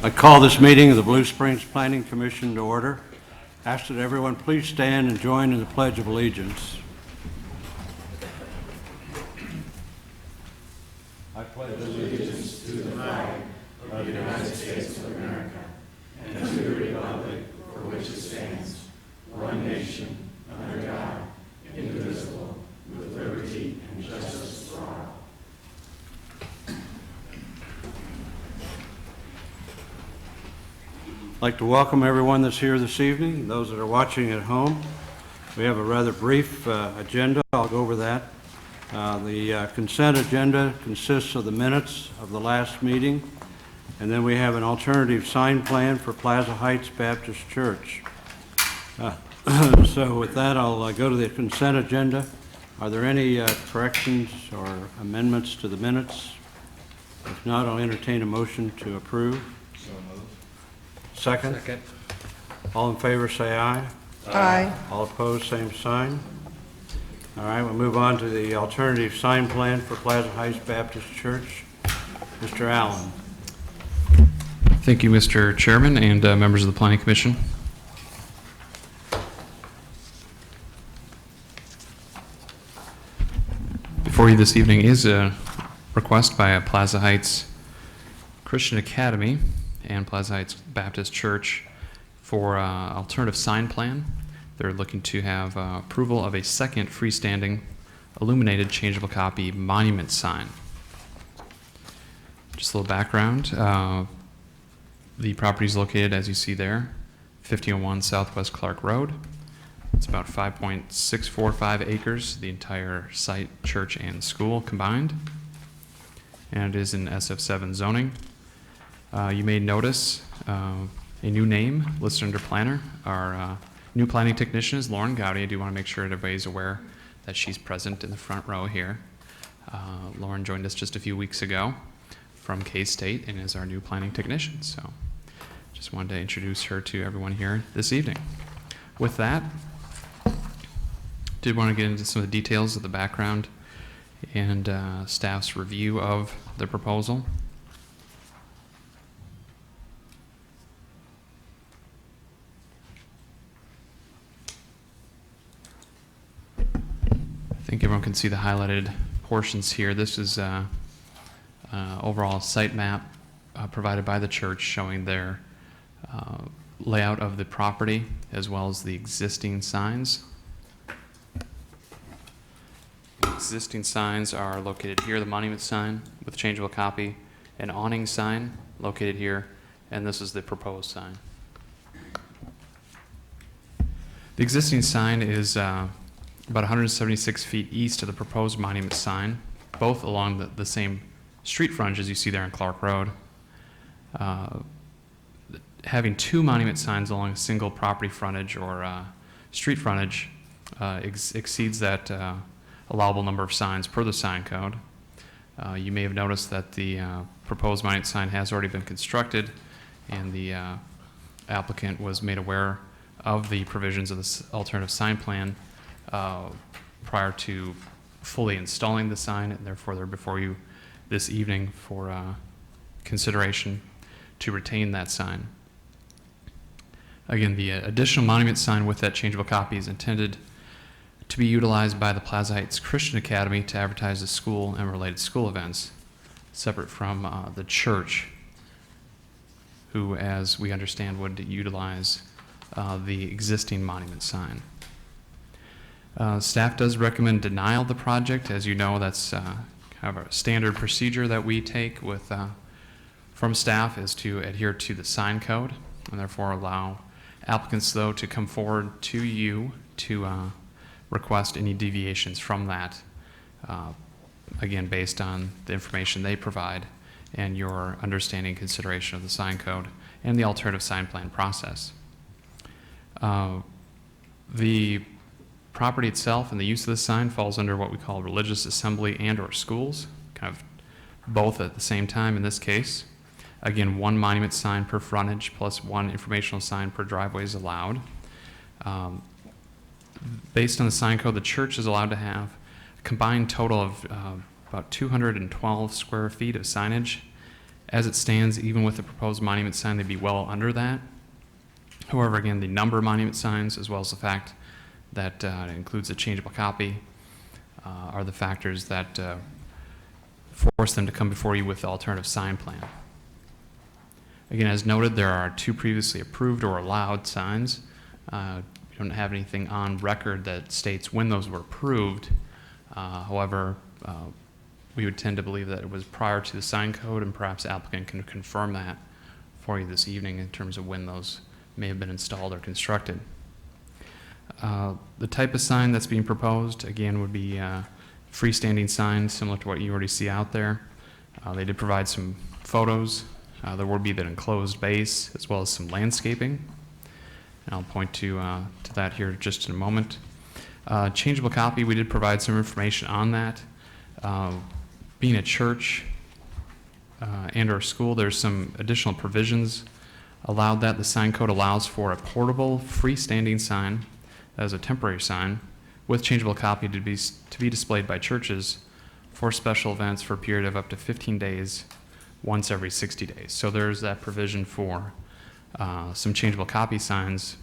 I call this meeting of the Blue Springs Planning Commission to order. Ask that everyone please stand and join in the Pledge of Allegiance. I pledge allegiance to the flag of the United States of America and to the republic for which it stands, one nation, under God, indivisible, with liberty and justice for all. I'd like to welcome everyone that's here this evening, those that are watching at home. We have a rather brief agenda. I'll go over that. The consent agenda consists of the minutes of the last meeting, and then we have an alternative sign plan for Plaza Heights Baptist Church. So with that, I'll go to the consent agenda. Are there any corrections or amendments to the minutes? If not, I'll entertain a motion to approve. So moved. Second? Second. All in favor, say aye. Aye. All opposed, same sign. All right, we'll move on to the alternative sign plan for Plaza Heights Baptist Church. Mr. Allen. Thank you, Mr. Chairman and members of the Planning Commission. Before you this evening is a request by Plaza Heights Christian Academy and Plaza Heights Baptist Church for alternative sign plan. They're looking to have approval of a second freestanding illuminated changeable copy monument sign. Just a little background. The property is located, as you see there, 1501 Southwest Clark Road. It's about 5.645 acres, the entire site, church, and school combined. And it is in SF7 zoning. You may notice a new name listed under planner. Our new planning technician is Lauren Gowdy. I do want to make sure everybody's aware that she's present in the front row here. Lauren joined us just a few weeks ago from K-State and is our new planning technician. So just wanted to introduce her to everyone here this evening. With that, did want to get into some of the details of the background and staff's review of the proposal. I think everyone can see the highlighted portions here. This is overall site map provided by the church showing their layout of the property as well as the existing signs. Existing signs are located here, the monument sign with changeable copy, an awning sign located here, and this is the proposed sign. The existing sign is about 176 feet east of the proposed monument sign, both along the same street frontage as you see there on Clark Road. Having two monument signs along a single property frontage or street frontage exceeds that allowable number of signs per the sign code. You may have noticed that the proposed monument sign has already been constructed, and the applicant was made aware of the provisions of this alternative sign plan prior to fully installing the sign, and therefore they're before you this evening for consideration to retain that sign. Again, the additional monument sign with that changeable copy is intended to be utilized by the Plaza Heights Christian Academy to advertise the school and related school events, separate from the church, who, as we understand, would utilize the existing monument sign. Staff does recommend denial of the project. As you know, that's kind of a standard procedure that we take with from staff is to adhere to the sign code, and therefore allow applicants, though, to come forward to you to request any deviations from that, again, based on the information they provide and your understanding and consideration of the sign code and the alternative sign plan process. The property itself and the use of the sign falls under what we call religious assembly and or schools, kind of both at the same time in this case. Again, one monument sign per frontage plus one informational sign per driveway is allowed. Based on the sign code, the church is allowed to have a combined total of about 212 square feet of signage As it stands, even with the proposed monument sign, they'd be well under that. However, again, the number of monument signs, as well as the fact that it includes a changeable copy, are the factors that force them to come before you with the alternative sign plan. Again, as noted, there are 2 previously approved or allowed signs. We don't have anything on record that states when those were approved. However, we would tend to believe that it was prior to the sign code, and perhaps the applicant can confirm that for you this evening in terms of when those may have been installed or constructed. The type of sign that's being proposed, again, would be freestanding sign, similar to what you already see out there. They did provide some photos. There will be that enclosed base, as well as some landscaping. And I'll point to that here just in a moment. Changeable copy, we did provide some information on that. Being a church and or school, there's some additional provisions allowed that. The sign code allows for a portable freestanding sign as a temporary sign with changeable copy to be displayed by churches for special events for a period of up to 15 days, once every 60 days. So there's that provision for some changeable copy signs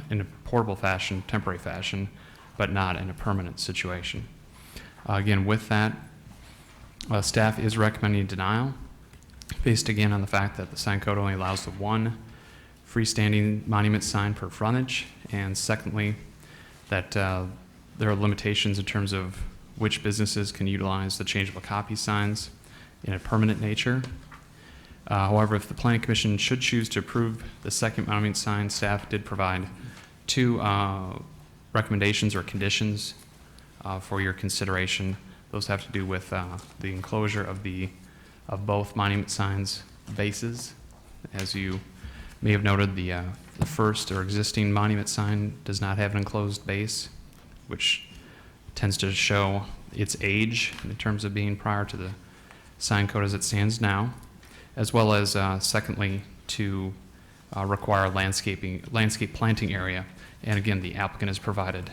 in a portable fashion, temporary fashion, but not in a permanent situation. Again, with that, staff is recommending denial, based again on the fact that the sign code only allows the 1 freestanding monument sign per frontage, and secondly, that there are limitations in terms of which businesses can utilize the changeable copy signs in a permanent nature. However, if the Planning Commission should choose to approve the second monument sign, staff did provide 2 recommendations or conditions for your consideration. Those have to do with the enclosure of both monument signs bases. As you may have noted, the first or existing monument sign does not have an enclosed base, which tends to show its age in terms of being prior to the sign code as it stands now, as well as secondly to require landscape planting area. And again, the applicant has provided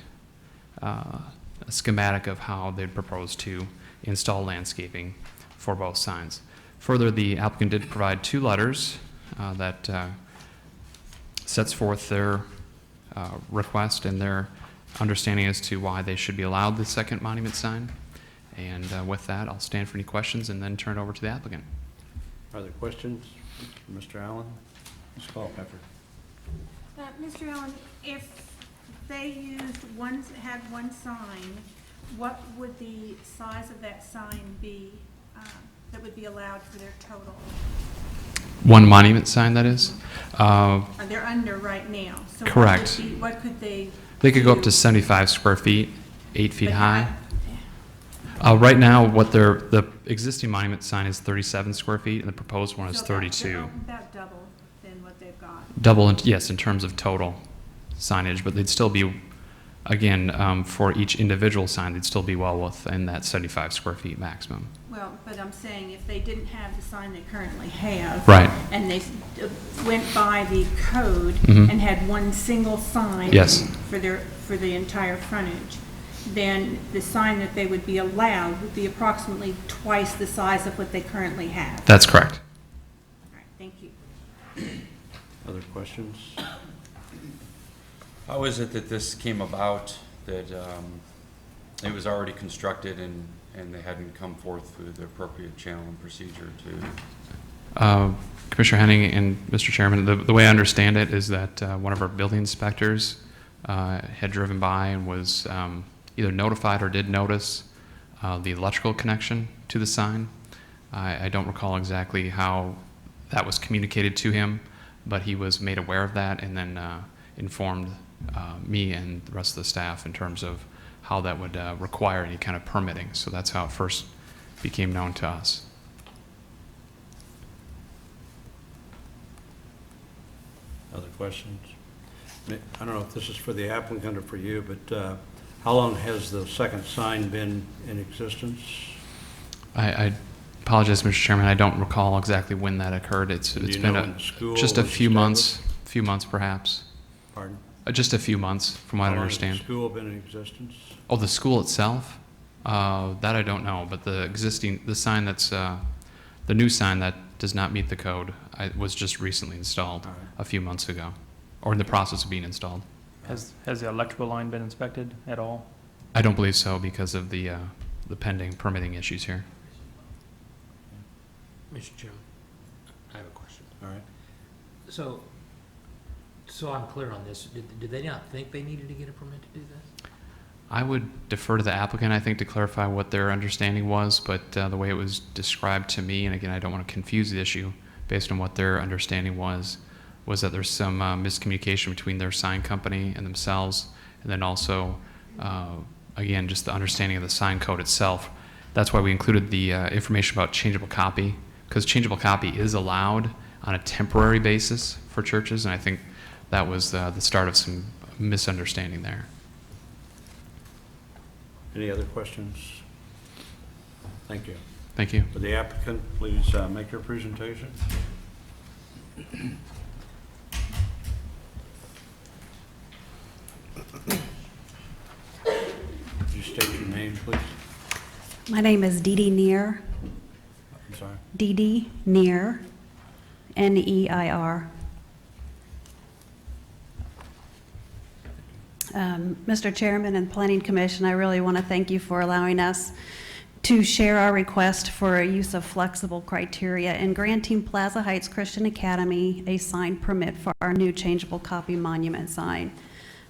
a schematic of how they'd propose to install landscaping for both signs. Further, the applicant did provide 2 letters that sets forth their request and their understanding as to why they should be allowed the second monument sign. And with that, I'll stand for any questions and then turn it over to the applicant. Are there questions for Mr. Allen? Ms. Culpepper. Mr. Allen, if they had one sign, what would the size of that sign be that would be allowed for their total? 1 monument sign, that is? They're under right now. So Correct. What could they? They could go up to 75 square feet, 8 feet But high. Right now, the existing monument sign is 37 square feet, and the proposed one is So 32. About double than what they've got. Double, yes, in terms of total signage, but they'd still be, again, for each individual sign, they'd still be well within that 75 square feet maximum. Well, but I'm saying if they didn't have the sign they currently have. Right. And they went by the code Mhm. and had one single sign. Yes. For the entire frontage, then the sign that they would be allowed would be approximately twice the size of what they currently have. That's correct. All right, thank you. Other questions? How is it that this came about, that it was already constructed and they hadn't come forth through the appropriate channel and procedure to? Commissioner Henning and Mr. Chairman, the way I understand it is that one of our building inspectors had driven by and was either notified or did notice the electrical connection to the sign. I don't recall exactly how that was communicated to him, but he was made aware of that and then informed me and the rest of the staff in terms of how that would require any kind of permitting. So that's how it first became known to us. Other questions? I don't know if this is for the applicant or for you, but how long has the second sign been in existence? I apologize, Mr. Chairman. I don't recall exactly when that occurred. It's Do you been know when the school just a was few months, established? Perhaps. Pardon? Just a few months, from what I understand. How long has the school been in existence? Oh, the school itself? That I don't know, but the sign that's The new sign that does not meet the code was just recently installed All right. a few months ago, or in the process of being installed. Has the electrical line been inspected at all? I don't believe so because of the pending permitting issues here. Mr. Chairman, I have a question. All right. So I'm clear on this. Did they not think they needed to get a permit to do this? I would defer to the applicant, I think, to clarify what their understanding was, but the way it was described to me, and again, I don't want to confuse the issue based on what their understanding was that there's some miscommunication between their sign company and themselves, and then also, again, just the understanding of the sign code itself. That's why we included the information about changeable copy, because changeable copy is allowed on a temporary basis for churches, and I think that was the start of some misunderstanding there. Any other questions? Thank you. Thank you. Would the applicant please make your presentation? Could you state your name, please? My name is Dee Dee Neer, I'm sorry. Dee Dee Neer, Neir. Mr. Chairman and Planning Commission, I really want to thank you for allowing us to share our request for a use of flexible criteria in granting Plaza Heights Christian Academy a sign permit for our new changeable copy monument sign.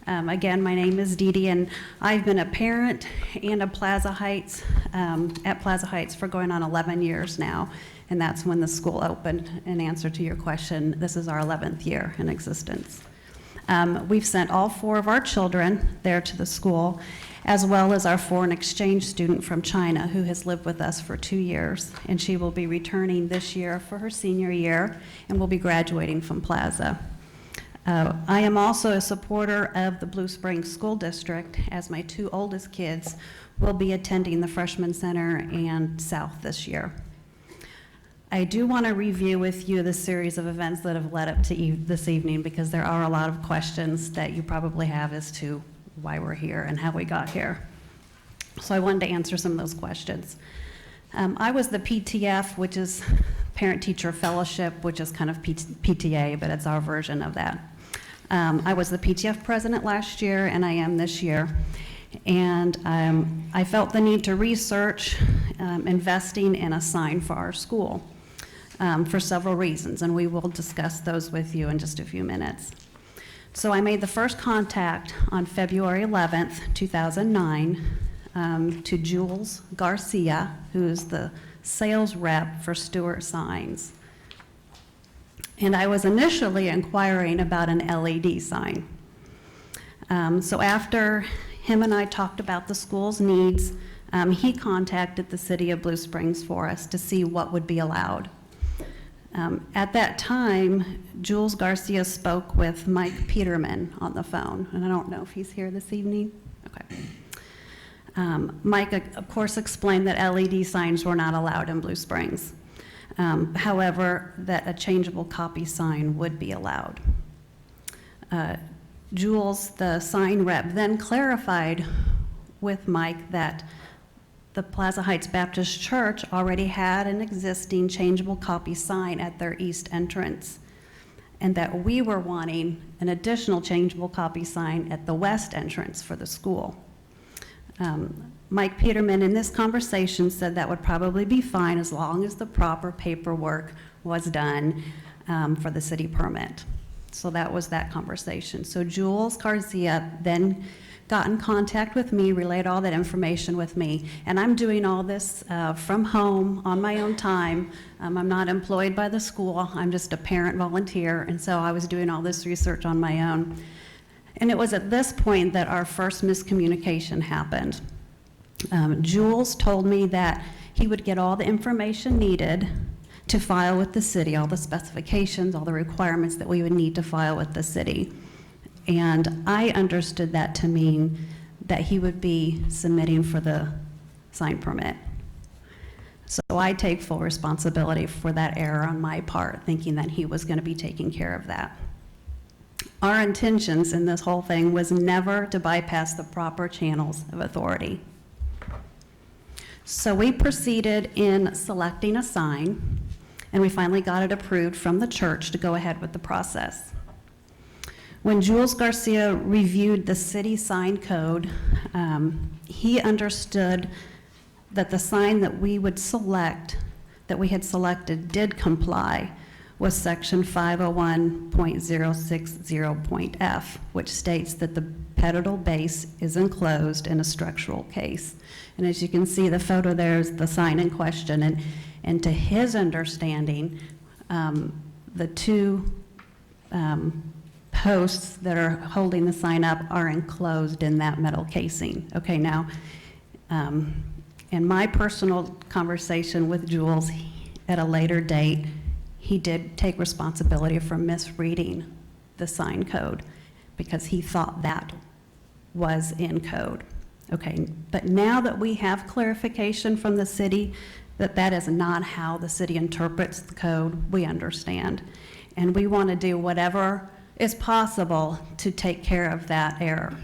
Again, my name is Dee Dee, and I've been a parent and a Plaza Heights, at Plaza Heights for going on 11 years now, and that's when the school opened. In answer to your question, this is our 11th year in existence. We've sent all 4 of our children there to the school, as well as our foreign exchange student from China who has lived with us for 2 years, and she will be returning this year for her senior year and will be graduating from Plaza. I am also a supporter of the Blue Springs School District, as my 2 oldest kids will be attending the Freshman Center and South this year. I do want to review with you the series of events that have led up to this evening, because there are a lot of questions that you probably have as to why we're here and how we got here. So I wanted to answer some of those questions. I was the PTF, which is Parent-Teacher Fellowship, which is kind of PTA, but it's our version of that. I was the PTF president last year, and I am this year. And I felt the need to research investing in a sign for our school for several reasons, and we will discuss those with you in just a few minutes. So I made the first contact on February 11th, 2009, to Jules Garcia, who's the sales rep for Stewart Signs. And I was initially inquiring about an LED sign. So after him and I talked about the school's needs, he contacted the city of Blue Springs for us to see what would be allowed. At that time, Jules Garcia spoke with Mike Peterman on the phone, and I don't know if he's here this evening. Okay. Mike, of course, explained that LED signs were not allowed in Blue Springs. However, that a changeable copy sign would be allowed. Jules, the sign rep, then clarified with Mike that the Plaza Heights Baptist Church already had an existing changeable copy sign at their east entrance, and that we were wanting an additional changeable copy sign at the west entrance for the school. Mike Peterman in this conversation said that would probably be fine as long as the proper paperwork was done for the city permit. So that was that conversation. So Jules Garcia then got in contact with me, relayed all that information with me, and I'm doing all this from home on my own time. I'm not employed by the school. I'm just a parent volunteer, and so I was doing all this research on my own. And it was at this point that our first miscommunication happened. Jules told me that he would get all the information needed to file with the city, all the specifications, all the requirements that we would need to file with the city. And I understood that to mean that he would be submitting for the sign permit. So I take full responsibility for that error on my part, thinking that he was going to be taking care of that. Our intentions in this whole thing was never to bypass the proper channels of authority. So we proceeded in selecting a sign. and we finally got it approved from the church to go ahead with the process. When Jules Garcia reviewed the city sign code, he understood that the sign that we would select, that we had selected, did comply with section 501.060.f, which states that the pedestal base is enclosed in a structural case. And as you can see, the photo there is the sign in question, and to his understanding, the two posts that are holding the sign up are enclosed in that metal casing. Okay, now, in my personal conversation with Jules at a later date, he did take responsibility for misreading the sign code because he thought that was in code. Okay, but now that we have clarification from the city that that is not how the city interprets the code, we understand. And we want to do whatever is possible to take care of that error.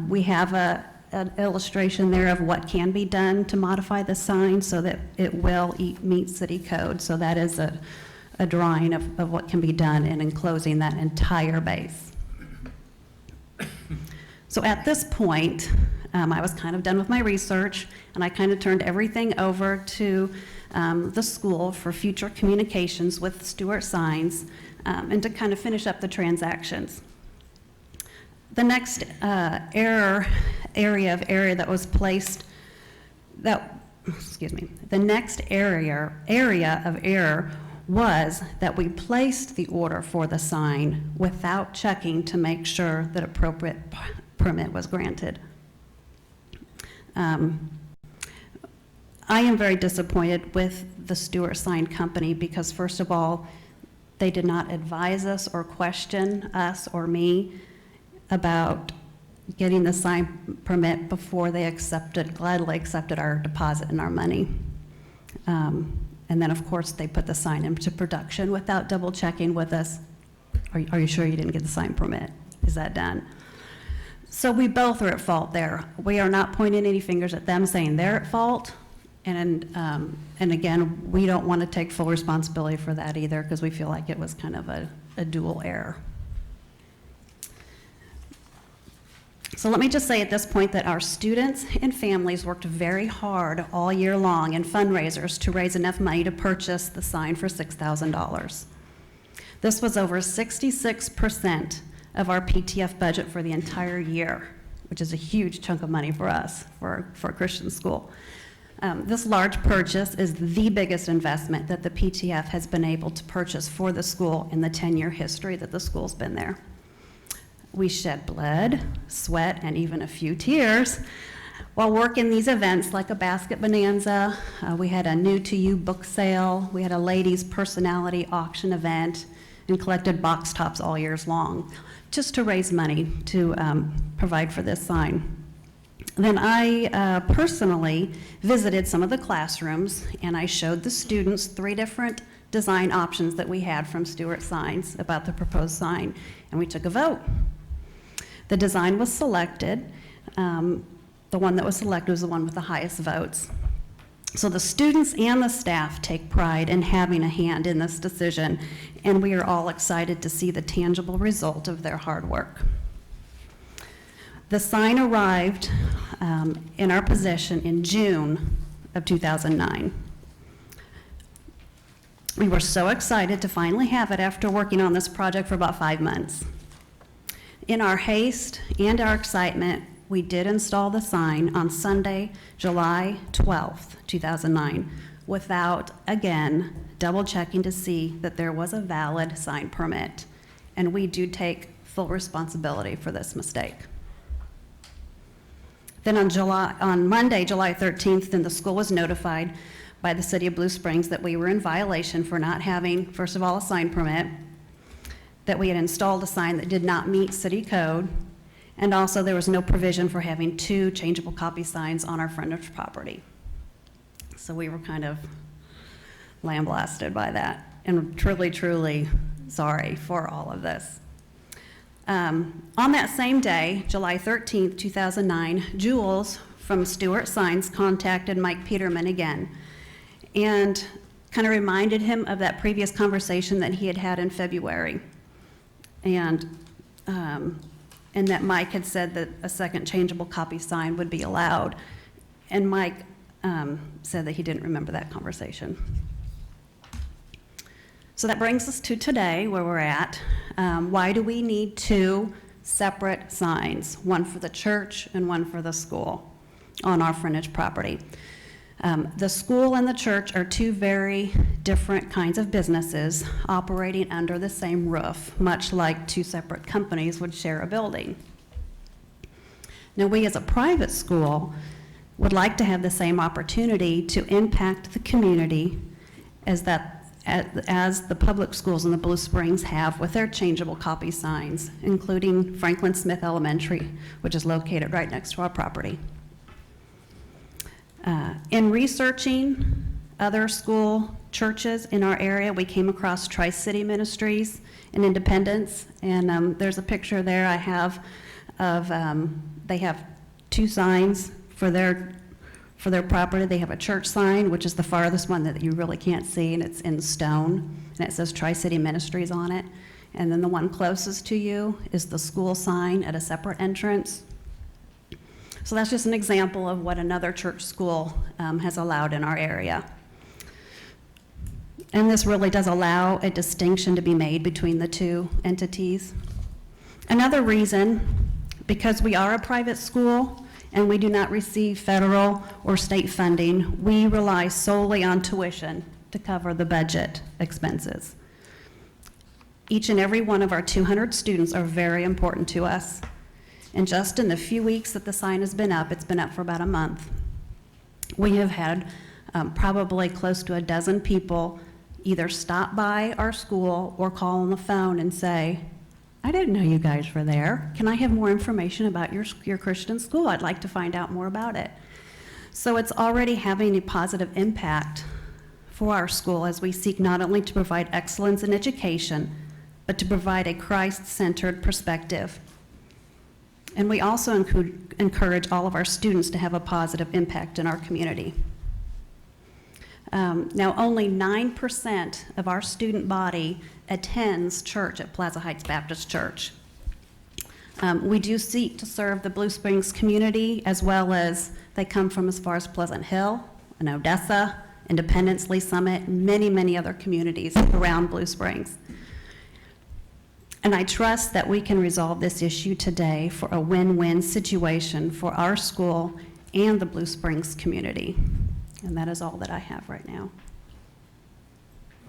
We have an illustration there of what can be done to modify the sign so that it will meet city code. So that is a drawing of what can be done in enclosing that entire base. So at this point, I was kind of done with my research, and I kind of turned everything over to the school for future communications with Stuart Signs, and to kind of finish up the transactions. The next area that was placed, the next area of error was that we placed the order for the sign without checking to make sure that appropriate permit was granted. I am very disappointed with the Stuart Sign Company because, first of all, they did not advise us or question us or me about getting the sign permit before they gladly accepted our deposit and our money. And then, of course, they put the sign into production without double checking with us. Are you sure you didn't get the sign permit? Is that done? So we both are at fault there. We are not pointing any fingers at them saying they're at fault. And again, we don't want to take full responsibility for that either because we feel like it was kind of a dual error. So let me just say at this point that our students and families worked very hard all year long in fundraisers to raise enough money to purchase the sign for $6,000. This was over 66% of our PTF budget for the entire year, which is a huge chunk of money for us, for a Christian school. This large purchase is the biggest investment that the PTF has been able to purchase for the school in the 10-year history that the school's been there. We shed blood, sweat, and even a few tears while working these events like a basket bonanza. We had a new to you book sale. We had a ladies personality auction event and collected box tops all years long just to raise money to provide for this sign. Then I personally visited some of the classrooms and I showed the students 3 different design options that we had from Stuart Signs about the proposed sign, and we took a vote. The design was selected. The one that was selected was the one with the highest votes. So the students and the staff take pride in having a hand in this decision, and we are all excited to see the tangible result of their hard work. The sign arrived in our possession in June of 2009. We were so excited to finally have it after working on this project for about 5 months. In our haste and our excitement, we did install the sign on Sunday, July 12th, 2009, without, again, double checking to see that there was a valid sign permit. And we do take full responsibility for this mistake. Then on Monday, July 13th, then the school was notified by the City of Blue Springs that we were in violation for not having, first of all, a sign permit, that we had installed a sign that did not meet city code, and also there was no provision for having 2 changeable copy signs on our frontage property. So we were kind of lambasted by that, and truly, truly sorry for all of this. On that same day, July 13th, 2009, Jules from Stuart Signs contacted Mike Peterman again and kind of reminded him of that previous conversation that he had had in February. And that Mike had said that a second changeable copy sign would be allowed. And Mike said that he didn't remember that conversation. So that brings us to today, where we're at. Why do we need two separate signs, one for the church and one for the school on our frontage property? The school and the church are two very different kinds of businesses operating under the same roof, much like two separate companies would share a building. Now, we as a private school would like to have the same opportunity to impact the community as the public schools in the Blue Springs have with their changeable copy signs, including Franklin Smith Elementary, which is located right next to our property. In researching other school churches in our area, we came across Tri-City Ministries in Independence, and there's a picture there I have of, they have two signs for their property. They have a church sign, which is the farthest one that you really can't see, and it's in stone, and it says Tri-City Ministries on it. And then the one closest to you is the school sign at a separate entrance. So that's just an example of what another church school has allowed in our area. And this really does allow a distinction to be made between the two entities. Another reason, because we are a private school and we do not receive federal or state funding, we rely solely on tuition to cover the budget expenses. Each and every one of our 200 students are very important to us. And just in the few weeks that the sign has been up, it's been up for about a month, we have had probably close to a dozen people either stop by our school or call on the phone and say, I didn't know you guys were there. Can I have more information about your Christian school? I'd like to find out more about it. So it's already having a positive impact for our school as we seek not only to provide excellence in education, but to provide a Christ-centered perspective. And we also encourage all of our students to have a positive impact in our community. Now, only 9% of our student body attends church at Plaza Heights Baptist Church. We do seek to serve the Blue Springs community, as well as they come from as far as Pleasant Hill and Odessa, Independence, Lee Summit, many, many other communities around Blue Springs. And I trust that we can resolve this issue today for a win-win situation for our school and the Blue Springs community. And that is all that I have right now.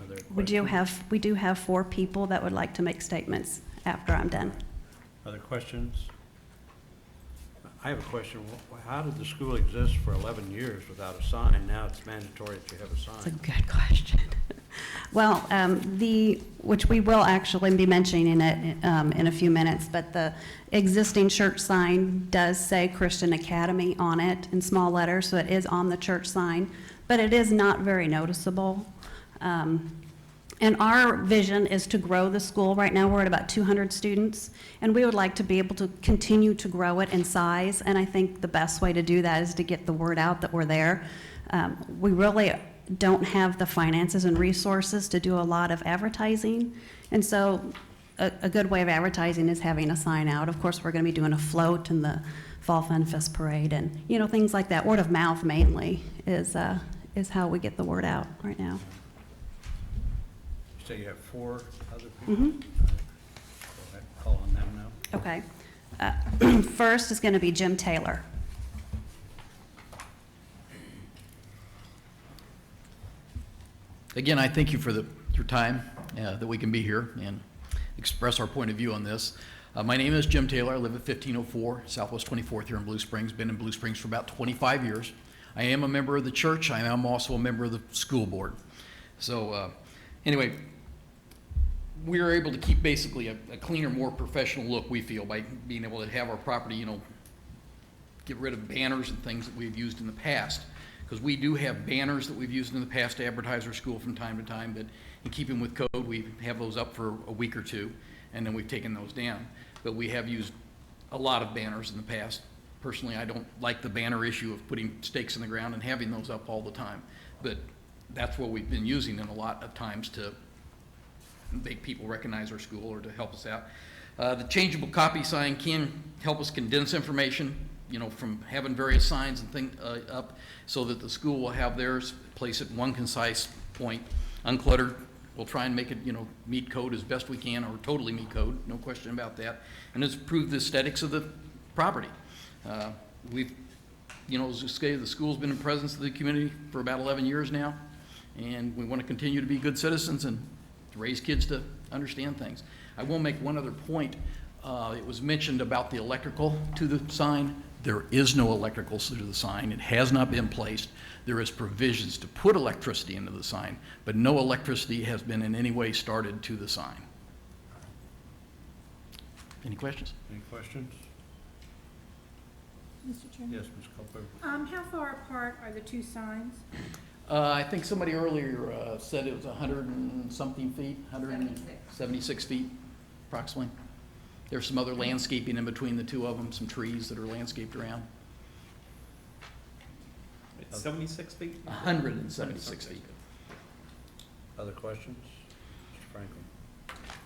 Are there We do questions? have 4 people that would like to make statements after I'm done. Other questions? I have a question. How did the school exist for 11 years without a sign? Now it's mandatory that you have a That's a sign. good question. Well, which we will actually be mentioning it in a few minutes, but the existing church sign does say Christian Academy on it in small letters, so it is on the church sign, but it is not very noticeable. And our vision is to grow the school. Right now, we're at about 200 students, and we would like to be able to continue to grow it in size, and I think the best way to do that is to get the word out that we're there. We really don't have the finances and resources to do a lot of advertising, and so a good way of advertising is having a sign out. Of course, we're going to be doing a float in the Fall Fun Fest Parade, and things like that. Word of mouth mainly is how we get the word out right now. You say you have 4 other people? Mhm. Go ahead, call on them now. Okay. First is going to be Jim Taylor. Again, I thank you for your time that we can be here and express our point of view on this. My name is Jim Taylor. I live at 1504 Southwest 24th here in Blue Springs. Been in Blue Springs for about 25 years. I am a member of the church. I am also a member of the school board. So anyway, we are able to keep basically a cleaner, more professional look, we feel, by being able to have our property, get rid of banners and things that we've used in the past. Because we do have banners that we've used in the past to advertise our school from time to time, but in keeping with code, we have those up for a week or two, and then we've taken those down. But we have used a lot of banners in the past. Personally, I don't like the banner issue of putting stakes in the ground and having those up all the time. But that's what we've been using in a lot of times to make people recognize our school or to help us out. The changeable copy sign can help us condense information, you know, from having various signs and things up, so that the school will have theirs, place it in one concise point, uncluttered. We'll try and make it, you know, meet code as best we can, or totally meet code, no question about that. And it's improved the aesthetics of the property. We've, you know, as I say, the school's been in presence of the community for about 11 years now, and we want to continue to be good citizens and to raise kids to understand things. I will make one other point. It was mentioned about the electrical to the sign. There is no electrical to the sign. It has not been placed. There is provisions to put electricity into the sign, but no electricity has been in any way started to the sign. Any questions? Any questions? Mr. Chairman? Yes, Ms. Culper. How far apart are the two signs? I think somebody earlier said it was 100 and something feet, 176 feet approximately. There's some other landscaping in between the two of them, some trees that are landscaped around. It's 76 feet? 176 feet. Other questions? Mr. Franklin?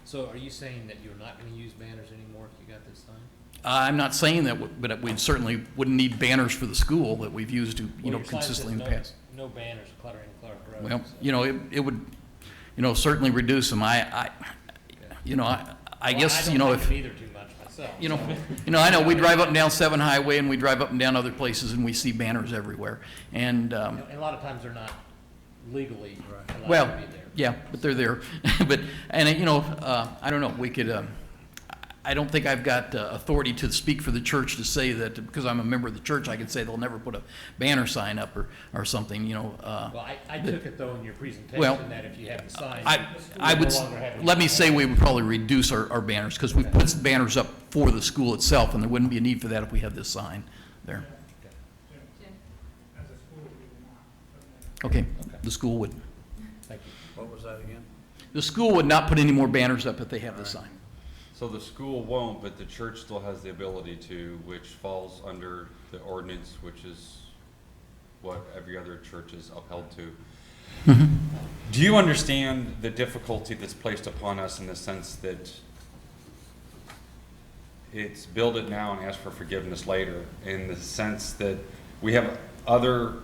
So are you saying that you're not gonna use banners anymore if you got this sign? I'm not saying that, but we certainly wouldn't need banners for the school that we've used, to, you know, Well, your sign says consistently in the no- past. No banners cluttering Clark Road. Well, so- you know, it would, you know, certainly reduce them. You know, I guess, you know, I don't if, like them either too much myself. you know, I know, we drive up and down 7 Highway, and we drive up and down other places, and we see banners everywhere. And, And a lot of times they're not legally allowed well, to be there. yeah, but they're there. But, and, you know, I don't know, we could, I don't think I've got authority to speak for the church to say that, because I'm a member of the church, I could say they'll never put a banner sign up or something, you know. Well, I took it though in your Well, presentation that if you have the sign. I would, let me say we would probably reduce our banners, because we put banners up for the school itself, and there wouldn't be a need for that if we had this sign there. Okay, the school would. Thank you. What was that again? The school would not put any more banners up if they have this sign. So the school won't, but the church still has the ability to, which falls under the ordinance, which is what every other church is upheld to. Do you understand the difficulty that's placed upon us in the sense that it's build it now and ask for forgiveness later, in the sense that we have other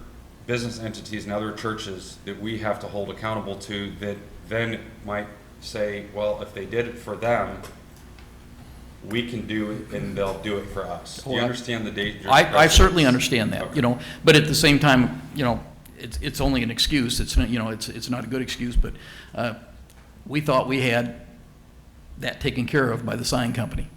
business entities and other churches that we have to hold accountable to that then might say, well, if they did it for them, we can do it and they'll do it for us. Do you Well, understand the danger? I certainly understand that, Okay. you know, but at the same time, you know, it's only an excuse. It's not, you know, it's not a good excuse, but we thought we had that taken care of by the sign company.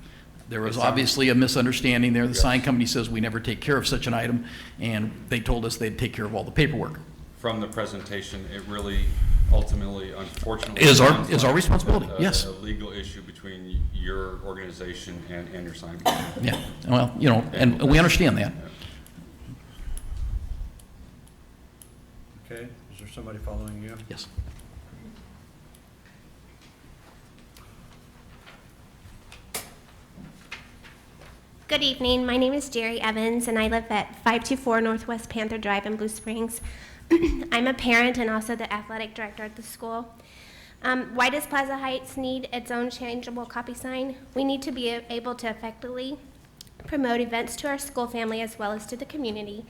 There was obviously a misunderstanding there. The sign company says we never take care of such an item, and they told us they'd take care of all the paperwork. From the presentation, it really ultimately, unfortunately. Is our sounds like responsibility, yes. A legal issue between your organization and your sign. Yeah, well, you know, and we understand that. Okay, is there somebody following you? Yes. Good evening. My name is Jerry Evans, and I live at 524 Northwest Panther Drive in Blue Springs. I'm a parent and also the athletic director at the school. Why does Plaza Heights need its own changeable copy sign? We need to be able to effectively promote events to our school family as well as to the community.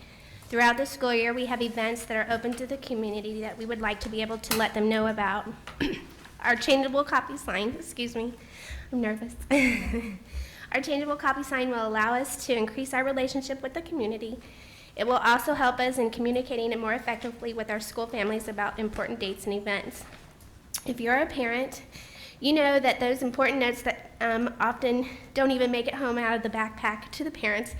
Throughout the school year, we have events that are open to the community that we would like to be able to let them know about. Our changeable copy sign, excuse me, I'm nervous. Our changeable copy sign will allow us to increase our relationship with the community. It will also help us in communicating it more effectively with our school families about important dates and events. If you're a parent, you know that those important notes that often don't even make it home out of the backpack to the parents,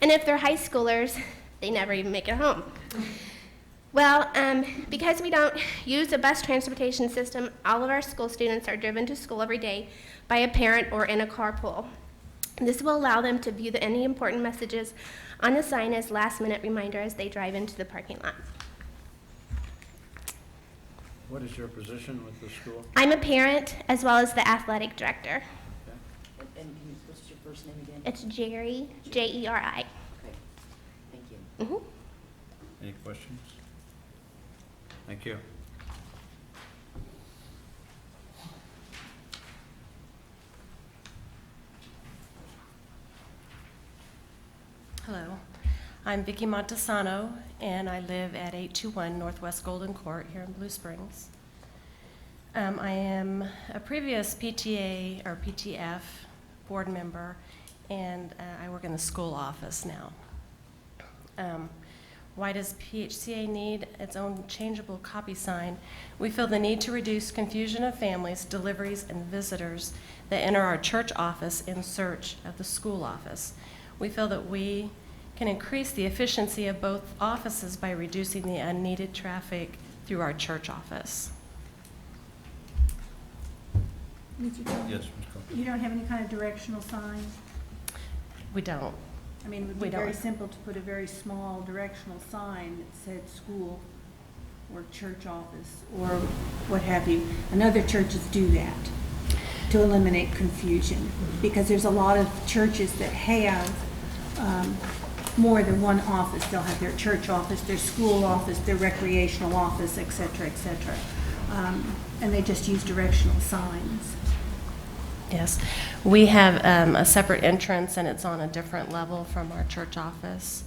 and if they're high schoolers, they never even make it home. Well, because we don't use a bus transportation system, all of our school students are driven to school every day by a parent or in a carpool. This will allow them to view any important messages on the sign as last-minute reminder as they drive into the parking lot. What is your position with the school? I'm a parent as well as the athletic director. And what's your first name again? It's Jerry, J-E-R-I. Okay, thank you. Mhm. Any questions? Thank you. Hello, I'm Vicki Montesano, and I live at 821 Northwest Golden Court here in Blue Springs. I am a previous PTA or PTF board member, and I work in the school office now. Why does PHCA need its own changeable copy sign? We feel the need to reduce confusion of families, deliveries, and visitors that enter our church office in search of the school office. We feel that we can increase the efficiency of both offices by reducing the unneeded traffic through our church office. Mr. Chairman? Yes, Ms. Copeland. You don't have any kind of directional sign? We don't. I mean, it would We be very don't. simple to put a very small directional sign that said school or church office or what have you. And other churches do that to eliminate confusion, because there's a lot of churches that have more than one office. They'll have their church office, their school office, their recreational office, et cetera, et cetera. And they just use directional signs. Yes. We have a separate entrance, and it's on a different level from our church office.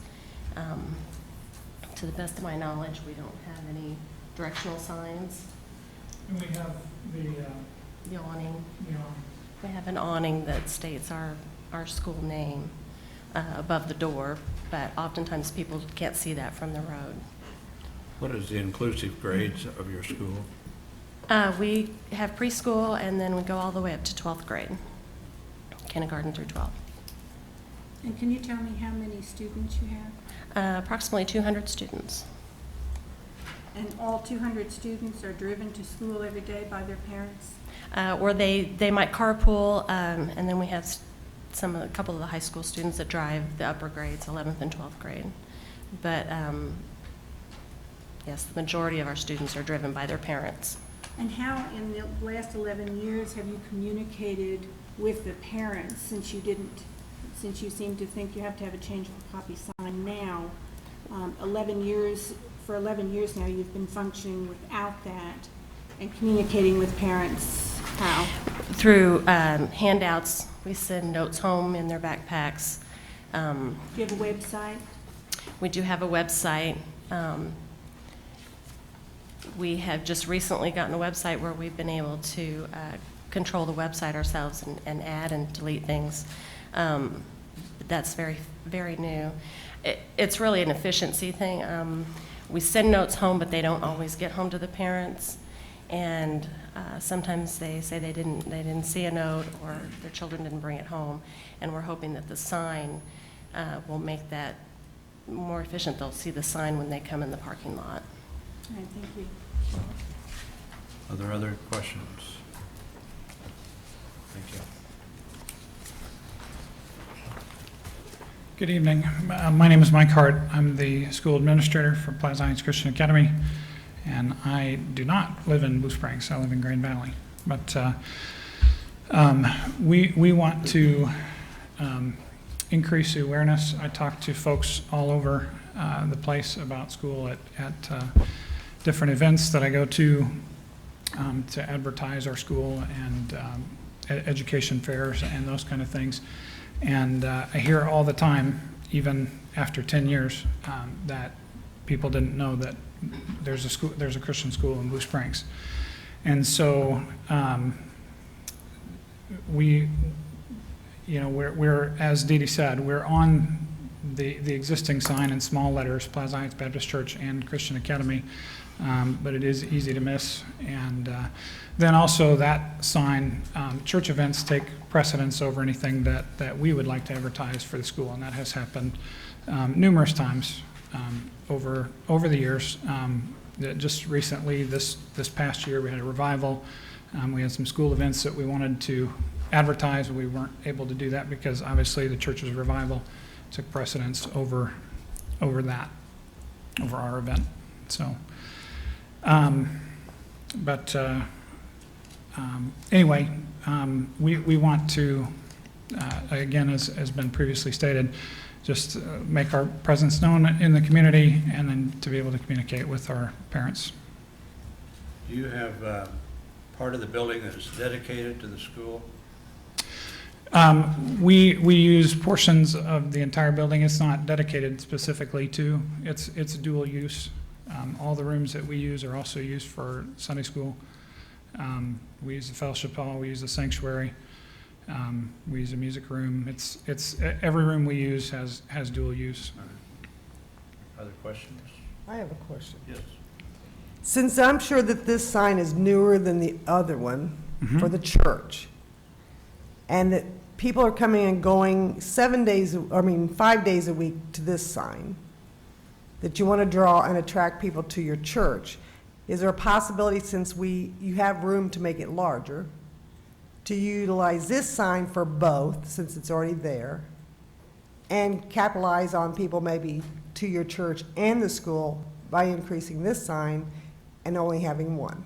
To the best of my knowledge, we don't have any directional signs. And we have The awning. We have an awning that states our school name above the door, but oftentimes people can't see that from the road. What is the inclusive grades of your school? We have preschool, and then we go all the way up to 12th grade, kindergarten through 12. And can you tell me how many students you have? Approximately 200 students. And all 200 students are driven to school every day by their parents? Or they might carpool, and then we have a couple of the high school students that drive the upper grades, 11th and 12th grade. But yes, the majority of our students are driven by their parents. And how, in the last 11 years, have you communicated with the parents, since you seem to think you have to have a changeable copy sign now? 11 years now, you've been functioning without that and communicating with parents. How? Through handouts. We send notes home in their backpacks. Do you have a website? We do have a website. We have just recently gotten a website where we've been able to control the website ourselves and add and delete things. But that's very, very new. It's really an efficiency thing. We send notes home, but they don't always get home to the parents. And sometimes they say they didn't see a note, or their children didn't bring it home. And we're hoping that the sign will make that more efficient. They'll see the sign when they come in the parking lot. All right, thank you. Are there other questions? Thank you. Good evening. My name is Mike Hart. I'm the school administrator for Plaza Heights Christian Academy, and I do not live in Blue Springs. I live in Grand Valley. But we want to increase the awareness. I talk to folks all over the place about school at different events that I go to advertise our school, and education fairs and those kind of things. And I hear all the time, even after 10 years, that people didn't know that there's a Christian school in Blue Springs. And so we're, as Dee Dee said, we're on the existing sign in small letters, Plaza Heights Baptist Church and Christian Academy, but it is easy to miss. And then also that sign, church events take precedence over anything that we would like to advertise for the school, and that has happened numerous times over the years. Just recently, this past year, we had a revival. We had some school events that we wanted to advertise. We weren't able to do that because obviously the church's revival took precedence over our event. So, anyway, we want to, again, as has been previously stated, just make our presence known in the community, and then to be able to communicate with our parents. Do you have part of the building that is dedicated to the school? We use portions of the entire building. It's not dedicated specifically to, it's dual use. All the rooms that we use are also used for Sunday school. We use the fellowship hall, we use the sanctuary, we use the music room. It's every room we use has dual use. Other questions? I have a question. Yes. Since I'm sure that this sign is newer than the other one for the church, and that people are coming and going 5 days a week to this sign, that you want to draw and attract people to your church, is there a possibility, since you have room to make it larger, to utilize this sign for both, since it's already there, and capitalize on people maybe to your church and the school by increasing this sign and only having one?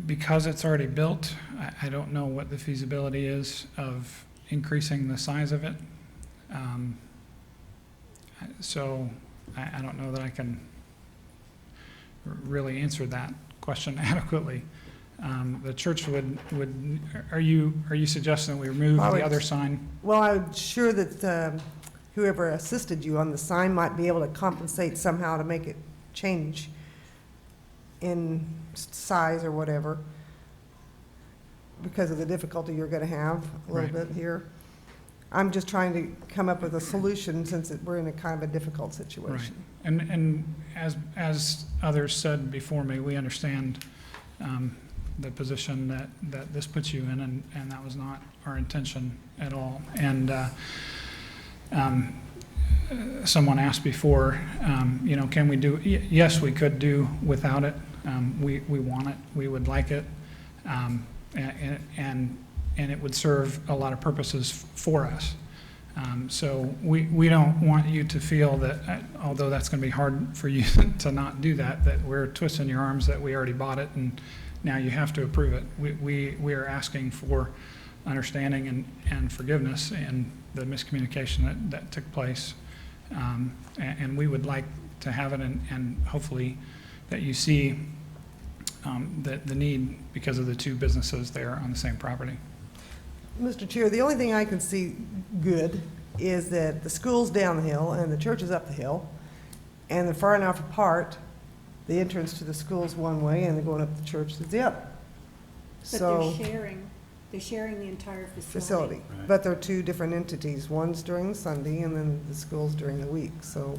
Because it's already built, I don't know what the feasibility is of increasing the size of it. So I don't know that I can really answer that question adequately. The church would, are you suggesting that we remove the other sign? Well, I'm sure that whoever assisted you on the sign might be able to compensate somehow to make it change in size or whatever, because of the difficulty you're going to have a little bit here. I'm just trying to come up with a solution, since we're in a kind of a difficult situation. Right. And as others said before me, we understand the position that this puts you in, and that was not our intention at all. And someone asked before, can we do, yes, we could do without it. We want it, we would like it, and it would serve a lot of purposes for us. So we don't want you to feel that, although that's going to be hard for you to not do that we're twisting your arms that we already bought it and now you have to approve it. We are asking for understanding and forgiveness in the miscommunication that took place. And we would like to have it, and hopefully that you see the need because of the two businesses there on the same property. Mr. Chair, the only thing I can see good is that the school's down the hill and the church is up the hill, and they're far enough apart, the entrance to the school's one way and they're going up the church is the other. But they're sharing the entire facility. Right. But they're two different entities. One's during Sunday and then the school's during the week, so.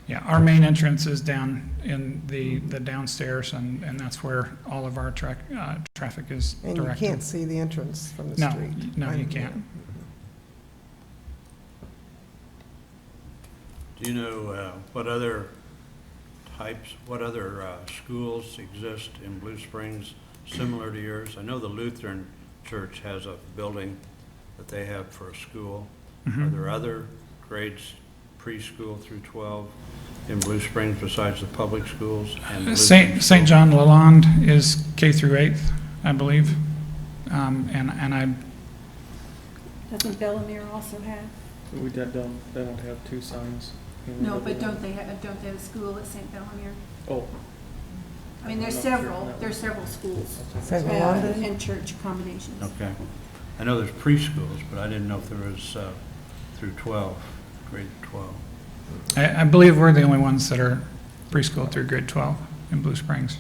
Yeah, our main entrance is down in the downstairs, and that's where all of our traffic is And directed. you can't see the entrance from the No, street. no, you can't. Do you know what other schools exist in Blue Springs similar to yours? I know the Lutheran Church has a building that they have for a school. Are there other grades, preschool through 12, in Blue Springs besides the public schools? And St. John Lalonde is K through 8th, I believe. And I, Doesn't Bellemere also have? They don't have two signs. No, but don't they have a school at St. Bellemere? Oh. I mean, there's several schools St. Lalonde? and church accommodations. Okay. I know there's preschools, but I didn't know if there was through 12, grade 12. I believe we're the only ones that are preschool through grade 12 in Blue Springs.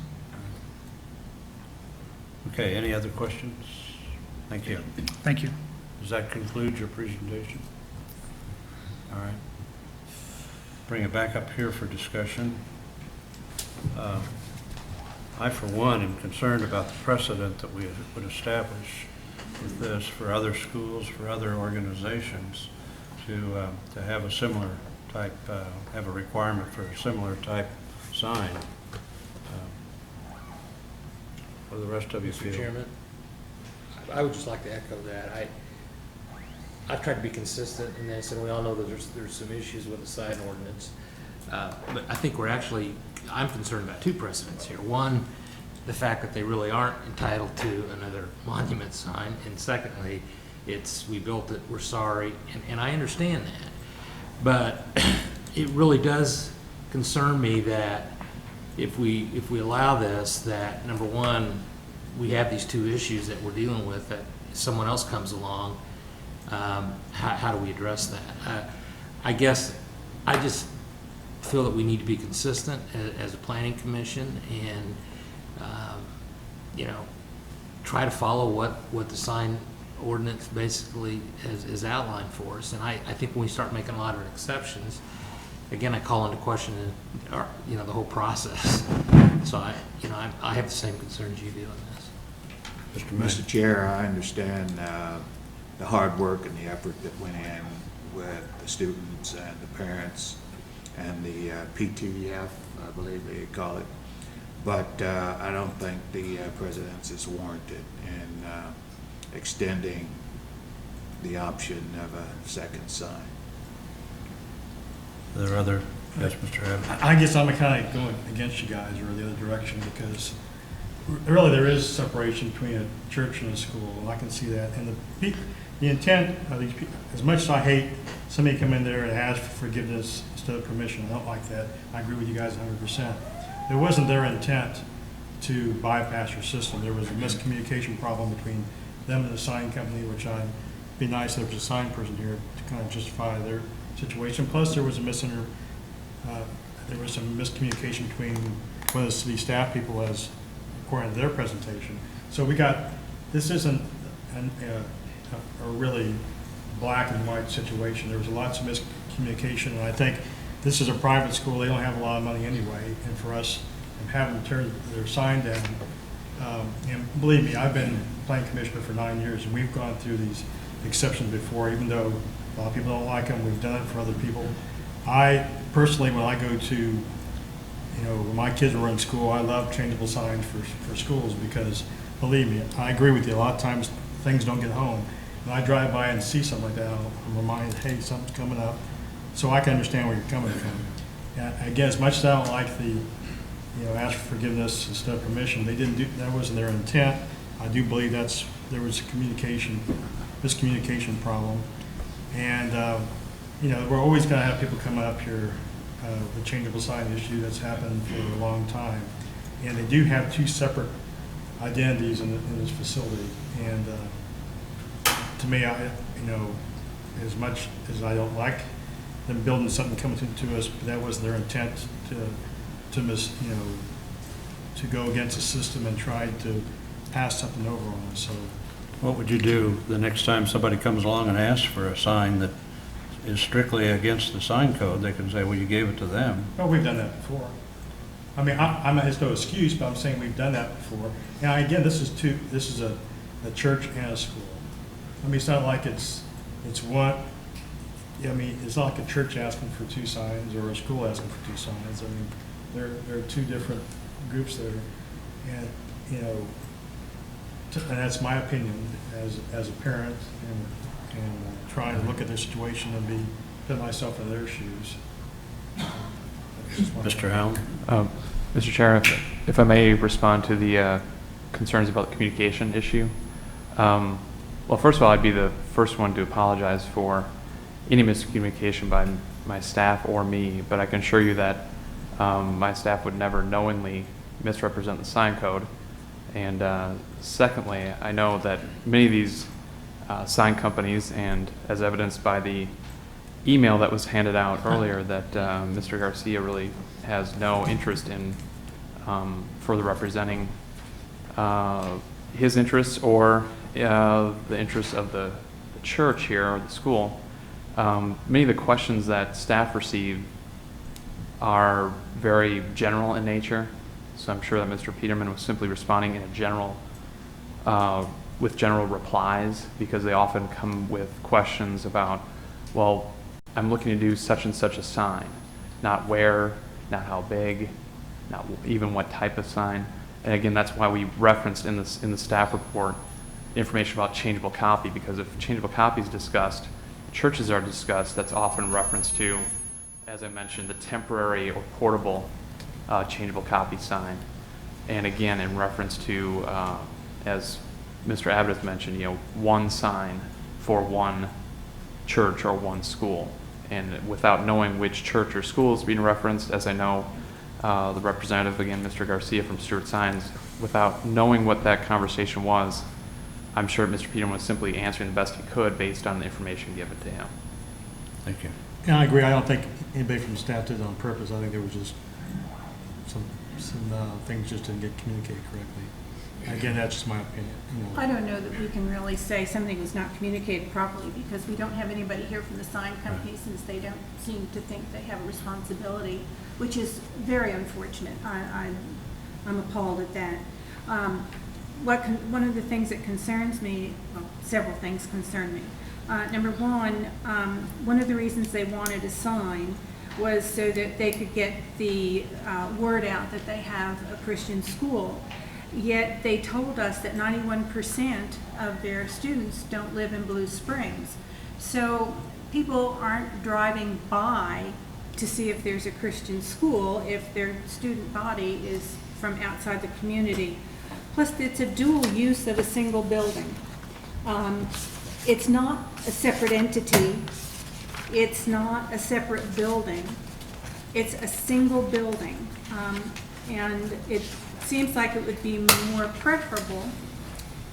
Okay, any other questions? Thank you. Thank you. Does that conclude your presentation? All right. Bring it back up here for discussion. I, for one, am concerned about the precedent that we would establish with this for other schools, for other organizations, to have a similar type, have a requirement for a similar type sign. What do the rest of you feel? Mr. Chairman, I would just like to echo that. I've tried to be consistent in this, and we all know that there's some issues with the sign ordinance. But I think I'm concerned about two precedents here. One, the fact that they really aren't entitled to another monument sign, and secondly, we built it, we're sorry, and I understand that. But it really does concern me that if we allow this, that number one, we have these two issues that we're dealing with, that someone else comes along, how do we address that? I guess I just feel that we need to be consistent as a planning commission and, you know, try to follow what the sign ordinance basically is outlined for us. And I think when we start making a lot of exceptions, again, I call into question, you know, the whole process. So I have the same concerns you do on this. Mr. Chair, I understand the hard work and the effort that went in with the students and the parents and the PTF, I believe they call it. But I don't think the precedence is warranted in extending the option of a second sign. Are there other, yes, Mr. Evans? I guess I'm kind of going against you guys or the other direction, because really there is separation between a church and a school. I can see that. And the intent of these people, as much as I hate somebody come in there and ask for forgiveness instead of permission, I don't like that. I agree with you guys 100%. It wasn't their intent to bypass your system. There was a miscommunication problem between them and the sign company, which I'd be nice if there was a sign person here to kind of justify their situation. Plus, there was some miscommunication between one of the city staff people, as according to their presentation. So this isn't a really black and white situation. There was lots of miscommunication, and I think this is a private school. They don't have a lot of money anyway, and for us, having to turn their sign down, and believe me, I've been planning commissioner for 9 years, and we've gone through these exceptions before, even though a lot of people don't like them. We've done it for other people. I personally, when I go to, you know, when my kids were in school, I love changeable signs for schools, because believe me, I agree with you. A lot of times things don't get home. When I drive by and see something like that, I'm reminded, hey, something's coming up. So I can understand where you're coming from. And again, as much as I don't like the, you know, ask for forgiveness instead of permission, that wasn't their intent. I do believe there was a miscommunication problem. And, you know, we're always going to have people come up here with changeable sign issue. That's happened for a long time. And they do have two separate identities in this facility. And to me, you know, as much as I don't like them building something coming to us, but that wasn't their intent to go against the system and try to pass something over on us. So, What would you do the next time somebody comes along and asks for a sign that is strictly against the sign code? They can say, well, you gave it to them. well, we've done that before. I mean, I'm not, it's no excuse, but I'm saying we've done that before. Now, again, this is a church and a school. I mean, it's not like it's one. I mean, it's not like a church asking for two signs or a school asking for two signs. I mean, there are two different groups there, and you know, and that's my opinion as a parent, and trying to look at their situation and put myself in their shoes. Mr. Howell? Mr. Chair, if I may respond to the concerns about the communication issue. Well, first of all, I'd be the first one to apologize for any miscommunication by my staff or me, but I can assure you that my staff would never knowingly misrepresent the sign code. And secondly, I know that many of these sign companies, and as evidenced by the email that was handed out earlier, that Mr. Garcia really has no interest in further representing his interests or the interests of the church here or the school. Many of the questions that staff receive are very general in nature, so I'm sure that Mr. Peterman was simply responding in a general, with general replies, because they often come with questions about, well, I'm looking to do such and such a sign, not where, not how big, not even what type of sign. And again, that's why we referenced in the staff report information about changeable copy, because if changeable copy is discussed, churches are discussed, that's often referenced to, as I mentioned, the temporary or portable changeable copy sign. And again, in reference to, as Mr. Abbott mentioned, you know, one sign for one church or one school. And without knowing which church or school is being referenced, as I know the representative, again, Mr. Garcia from Stewart Signs, without knowing what that conversation was, I'm sure Mr. Peterman was simply answering the best he could based on the information given to him. Thank you. And I agree, I don't think anybody from staff did it on purpose. I think there was just some things just didn't get communicated correctly. Again, that's just my opinion, you know. I don't know that we can really say something was not communicated properly because we don't have anybody here from the sign company since they don't seem to think they have a responsibility, which is very unfortunate. I'm appalled at that. One of the things that concerns me, well, several things concern me. Number one of the reasons they wanted a sign was so that they could get the word out that they have a Christian school. Yet they told us that 91% of their students don't live in Blue Springs. So people aren't driving by to see if there's a Christian school if their student body is from outside the community. Plus, it's a dual use of a single building. It's not a separate entity. It's not a separate building. It's a single building. And it seems like it would be more preferable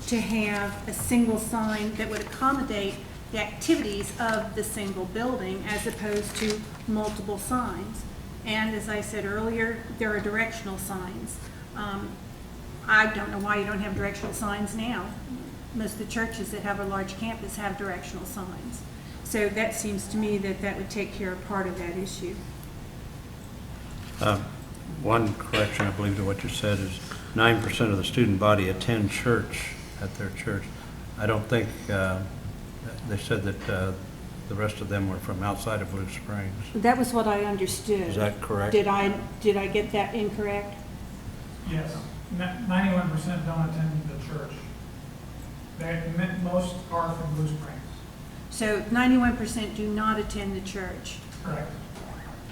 to have a single sign that would accommodate the activities of the single building as opposed to multiple signs. And as I said earlier, there are directional signs. I don't know why you don't have directional signs now. Most of the churches that have a large campus have directional signs. So that seems to me that that would take care of part of that issue. One correction, I believe, to what you said is 9% of the student body attend church at their church. I don't think, they said that the rest of them were from outside of Blue Springs. That was what I understood. Is that correct? Did I get that incorrect? Yes, 91% don't attend the church. Most are from Blue Springs. So 91% do not attend the church. Correct.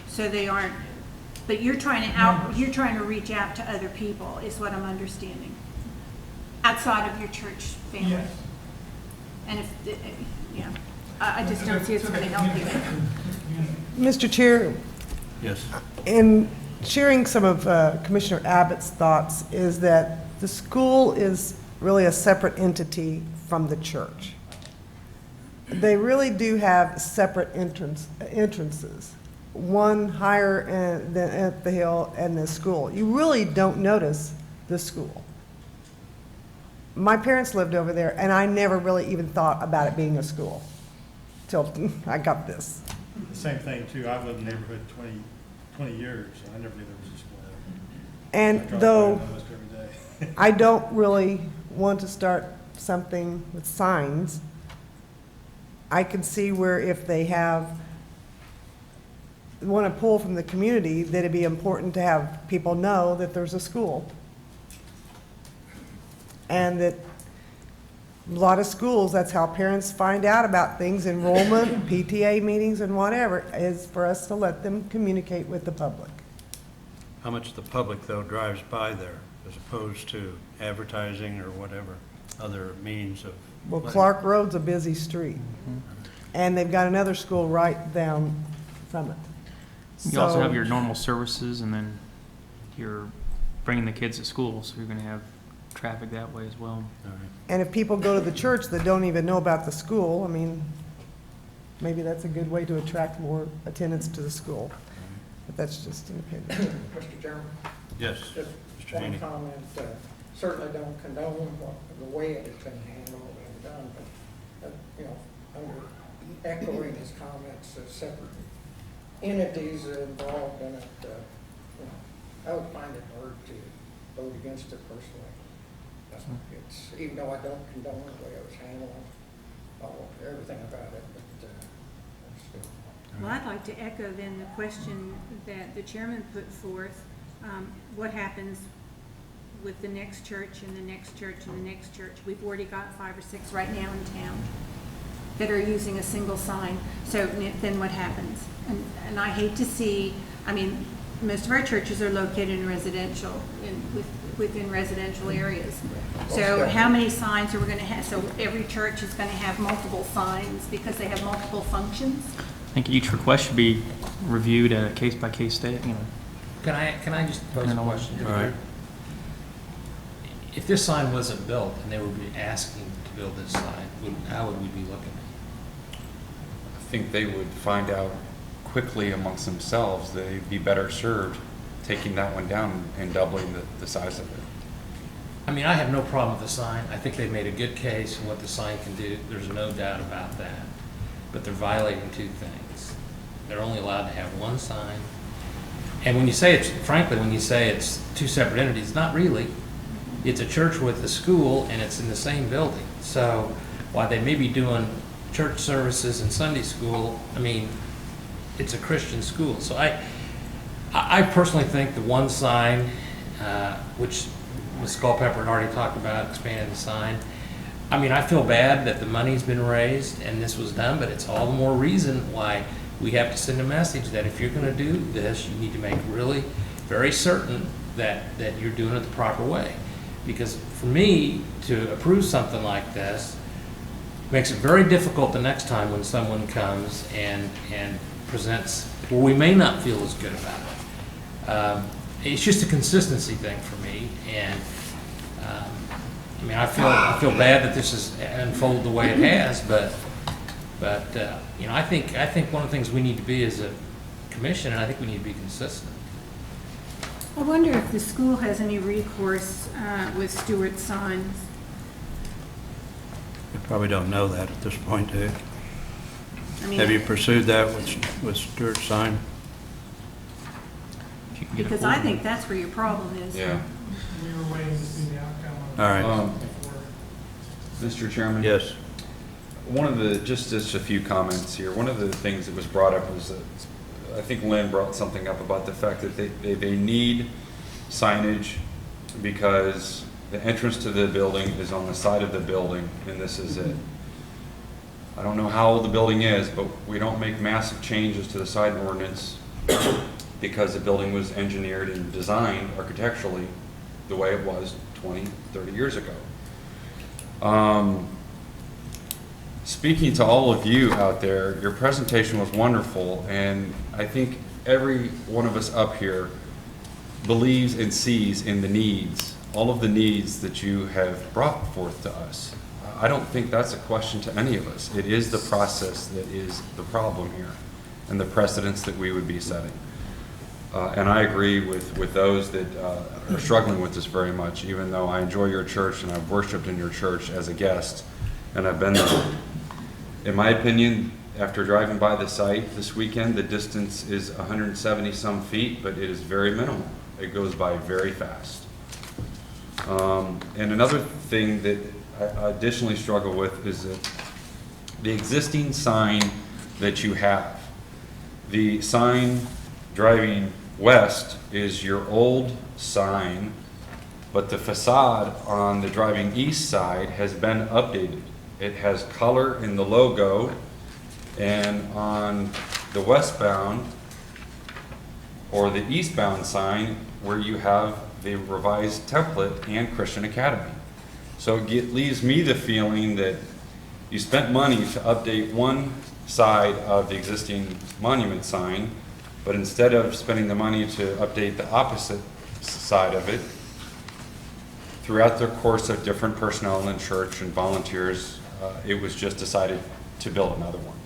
So they aren't, but you're trying to reach out to other people, is what I'm understanding, outside of your church family. Yes. And if, yeah, I just don't see it's going to help you. Mr. Chair, Yes. in sharing some of Commissioner Abbott's thoughts is that the school is really a separate entity from the church. They really do have separate entrances, one higher than at the hill and the school. You really don't notice the school. My parents lived over there, and I never really even thought about it being a school till I got this. The same thing too, I've lived in the neighborhood 20 years, and I never knew there was a school there. And I drive by though it almost every day. I don't really want to start something with signs, I can see where if they want to pull from the community, that it'd be important to have people know that there's a school. And that a lot of schools, that's how parents find out about things, enrollment, PTA meetings and whatever, is for us to let them communicate with the public. How much the public, though, drives by there as opposed to advertising or whatever other means of? Well, Clark Road's a busy street. And they've got another school right down from it. You also So- have your normal services, and then you're bringing the kids to school, so you're going to have traffic that way as well. All right. And if people go to the church that don't even know about the school, I mean, maybe that's a good way to attract more attendance to the school. But that's just an opinion. Mr. Chairman? Yes, Just Mr. one Haney. comment, certainly don't condone the way it has been handled and done, but, under echoing his comments of separate entities involved in it, I would find it hard to vote against it personally. It's, even though I don't condone the way it was handled, everything about it, but, still. Well, I'd like to echo then the question that the chairman put forth. What happens with the next church and the next church and the next church? We've already got 5 or 6 right now in town that are using a single sign. So then what happens? And I hate to see, I mean, most of our churches are located in residential, within residential areas. So how many signs are we going to have? So every church is going to have multiple signs because they have multiple functions? think each request should be reviewed at a case-by-case state, Can I just pose a No. question? All right. If this sign wasn't built and they were asking to build this sign, how would we be looking? I think they would find out quickly amongst themselves they'd be better served taking that one down and doubling the size of it. I mean, I have no problem with the sign. I think they made a good case for what the sign can do. There's no doubt about that. But they're violating two things. They're only allowed to have one sign. And when you say it's, frankly, when you say it's two separate entities, not really. It's a church with a school and it's in the same building. So while they may be doing church services and Sunday school, I mean, it's a Christian school. So I personally think the one sign, which Ms. Culpepper had already talked about, expanding the sign. I mean, I feel bad that the money's been raised and this was done, but it's all the more reason why we have to send a message that if you're gonna do this, you need to make really very certain that you're doing it the proper way. Because for me, to approve something like this makes it very difficult the next time when someone comes and presents, well, we may not feel as good about it. It's just a consistency thing for me, and I mean, I feel bad that this has unfolded the way it has, but you know, I think one of the things we need to be as a commission, and I think we need to be consistent. I wonder if the school has any recourse with Stewart signs. You probably don't know that at this point, do you? I mean, Have you pursued that with Stuart Sign? If you can get a because hold I of think them. that's where your problem is. Yeah. We were waiting to see the outcome of. All right. Mr. Chairman? Yes. One of the, just a few comments here. One of the things that was brought up was that, I think Lynn brought something up about the fact that they need signage because the entrance to the building is on the side of the building, and this is it. I don't know how old the building is, but we don't make massive changes to the sign ordinance because the building was engineered and designed architecturally the way it was 20, 30 years ago. Speaking to all of you out there, your presentation was wonderful, and I think every one of us up here believes and sees in the needs, all of the needs that you have brought forth to us. I don't think that's a question to any of us. It is the process that is the problem here, and the precedents that we would be setting. And I agree with those that are struggling with this very much, even though I enjoy your church and I've worshiped in your church as a guest, and I've been there. In my opinion, after driving by the site this weekend, the distance is 170 some feet, but it is very minimal. It goes by very fast. And another thing that I additionally struggle with is that the existing sign that you have, the sign driving west is your old sign, but the facade on the driving east side has been updated. It has color in the logo, and on the westbound or the eastbound sign where you have the revised template and Christian Academy. So it leaves me the feeling that you spent money to update one side of the existing monument sign, but instead of spending the money to update the opposite side of it, throughout the course of different personnel in the church and volunteers, it was just decided to build another one.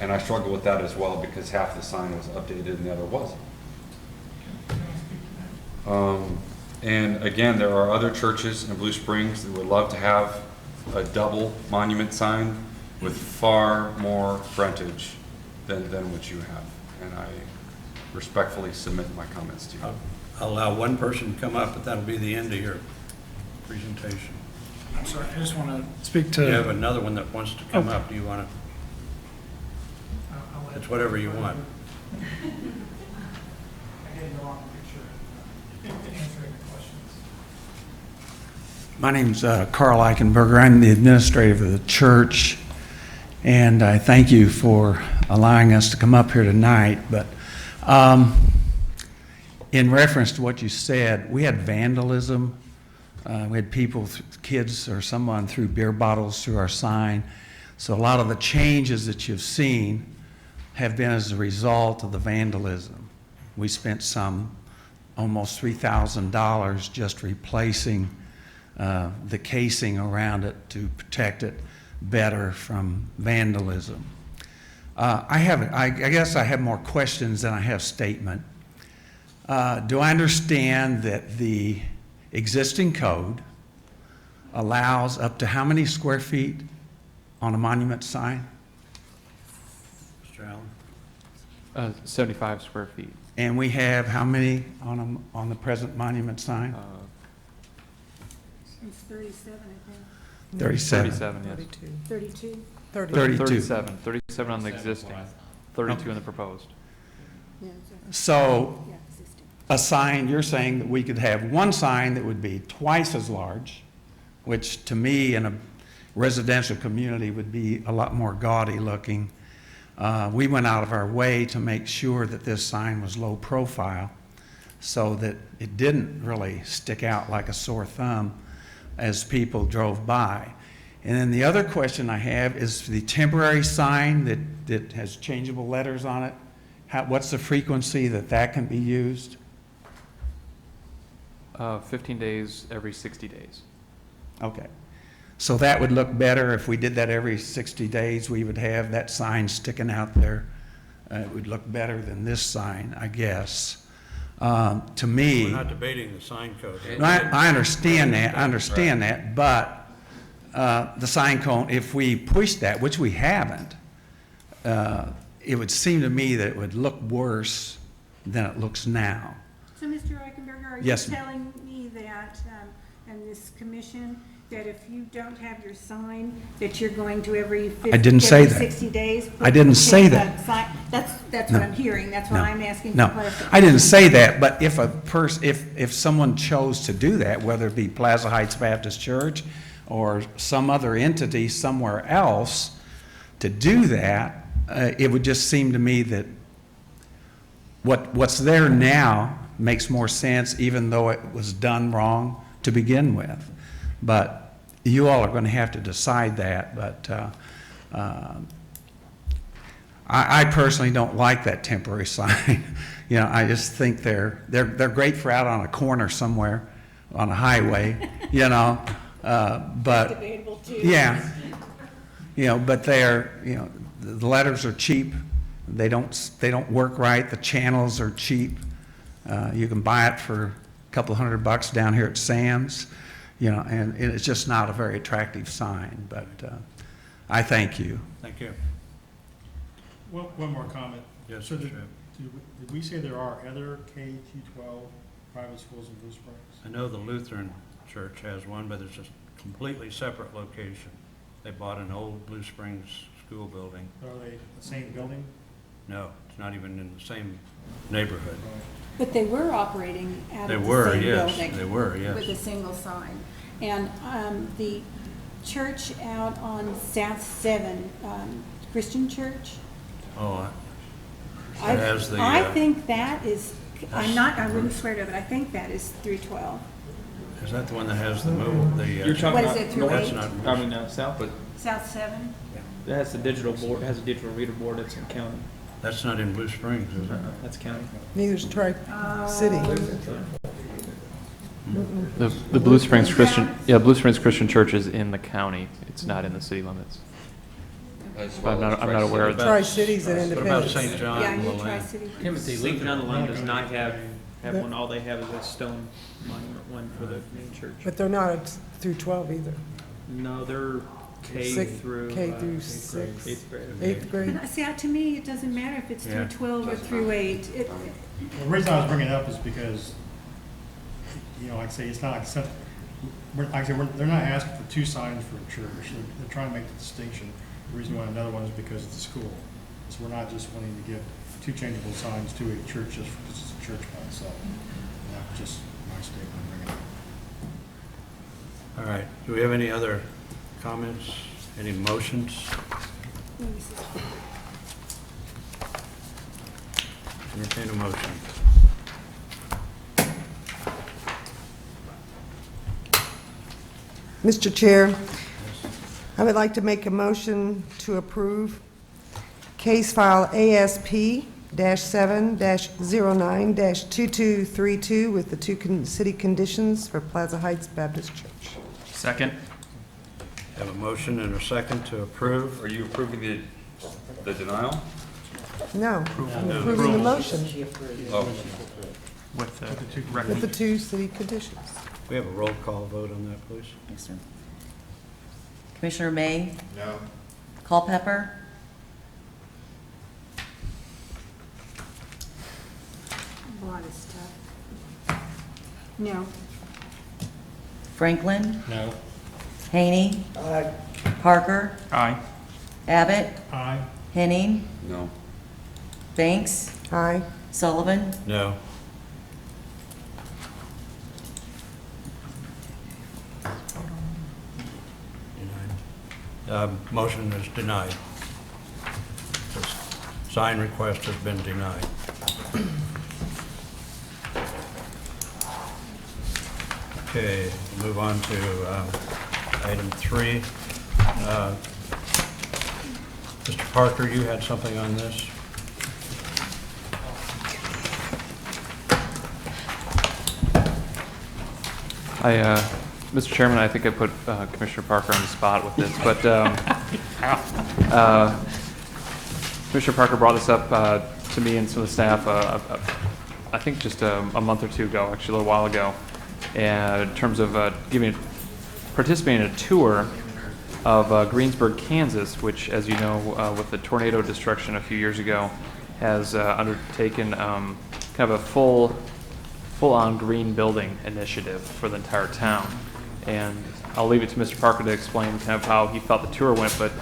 And I struggle with that as well because half the sign was updated and the other wasn't. And again, there are other churches in Blue Springs that would love to have a double monument sign with far more frontage than what you have. And I respectfully submit my comments to you. I'll allow one person to come up, but that'll be the end of your presentation. I'm sorry, I just want to speak to. You have another one that wants to come up. Do you want to? It's whatever you want. I didn't go on the picture answering the questions. My name's Carl Eichenberger. I'm the administrator of the church, and I thank you for allowing us to come up here tonight. But in reference to what you said, we had vandalism. We had people, kids or someone threw beer bottles through our sign. So a lot of the changes that you've seen have been as a result of the vandalism. We spent almost $3,000 just replacing the casing around it to protect it better from vandalism. I guess I have more questions than I have statement. Do I understand that the existing code allows up to how many square feet on a monument sign? Mr. Allen? 75 square feet. And we have how many on the present monument sign? It's 37, I think. 37. 37, yes. 32? 32. 37 on the existing, 32 in the proposed. So a sign, you're saying that we could have one sign that would be twice as large, which to me in a residential community would be a lot more gaudy looking. We went out of our way to make sure that this sign was low profile so that it didn't really stick out like a sore thumb as people drove by. And then the other question I have is the temporary sign that has changeable letters on it. What's the frequency that can be used? 15 days every 60 days. Okay. So that would look better if we did that every 60 days. We would have that sign sticking out there. It would look better than this sign, I guess. To me, We're not debating the sign code. I understand that, but the sign cone, if we push that, which we haven't, it would seem to me that it would look worse than it looks now. So, Mr. Eichenberger, are you Yes, ma'am. telling me that, and this commission, that if you don't have your sign, that you're going to every I didn't say every that. 60 days? I didn't say put that. a sign- That's No. what I'm hearing, that's why No. I'm asking for No, clarification. I didn't say that, but if if someone chose to do that, whether it be Plaza Heights Baptist Church or some other entity somewhere else to do that, it would just seem to me that what's there now makes more sense, even though it was done wrong to begin with. But you all are going to have to decide that, but I personally don't like that temporary sign. You know, I just think they're great for out on a corner somewhere on a highway, you know, but Debatable too. yeah, you know, but the letters are cheap. They don't work right. The channels are cheap. You can buy it for a couple $100 down here at Sam's, you know, and it's just not a very attractive sign. But I thank you. Thank you. One more comment. Yes, So Mr. did Chair. we say there are other K-12 private schools in Blue Springs? I know the Lutheran Church has one, but it's a completely separate location. They bought an old Blue Springs school building. Are they the same building? No, it's not even in the same neighborhood. But they were operating out They of the were, same yes, building. they were, yes. With a single sign. And the church out on South 7, Christian Church, Oh, I it has the, I think that is, I wouldn't swear to it, but I think that is 312. is that the one that has the move, the? You're talking What is about it, through That's eight? not, south, but South 7? it has the digital board, it has a digital reader board that's in county. that's not in Blue Springs, is it? That's county. Neither's Tri-City. The Blue Springs Christian, Blue Springs Christian Church is in the county. It's not in the city limits. But I'm not aware of that. Tri-City's an What about independent. St. John Yeah, I and knew Luann? Tri-City. Timothy, St. John the Land does not have one, all they have is a stone monument one for the main church. But they're not through 12 either. No, they're K Six- through. K through 6, Eighth grade. 8th grade. No, see, to me, it doesn't matter if it's through Yeah. 12 or through 8. The reason I was bringing it up is because, you know, like I say, it's not like, they're not asking for two signs for a church. They're trying to make the distinction. The reason we want another one is because it's a school. So we're not just wanting to give two changeable signs to a church just because it's a church by itself. That's just my statement I'm bringing up. All right, do we have any other comments, any motions? Entertain a motion. Mr. Chair, I would like to make a motion to approve Case file ASP-7-09-2232 with the two city conditions for Plaza Heights Baptist Church. Second. Have a motion and a second to approve. Are you approving the denial? No, I'm approving the motion Oh, With the with the two city conditions. We have a roll call vote on that, please. Yes, sir. Commissioner May, No. Culpepper, A lot of stuff. No. Franklin, No. Haney, Aye. Parker, Aye. Abbott, Aye. Henning, no. Banks, Aye. Sullivan, No. Motion is denied. The sign request has been denied. Okay, move on to item 3. Mr. Parker, you had something on this? Mr. Chairman, I think I put Commissioner Parker on the spot with this, but Commissioner Parker brought this up to me and some of the staff, I think just a month or two ago, actually a little while ago, in terms of participating in a tour of Greensburg, Kansas, which, as you know, with the tornado destruction a few years ago, has undertaken kind of a full-on green building initiative for the entire town. And I'll leave it to Mr. Parker to explain kind of how he felt the tour went, but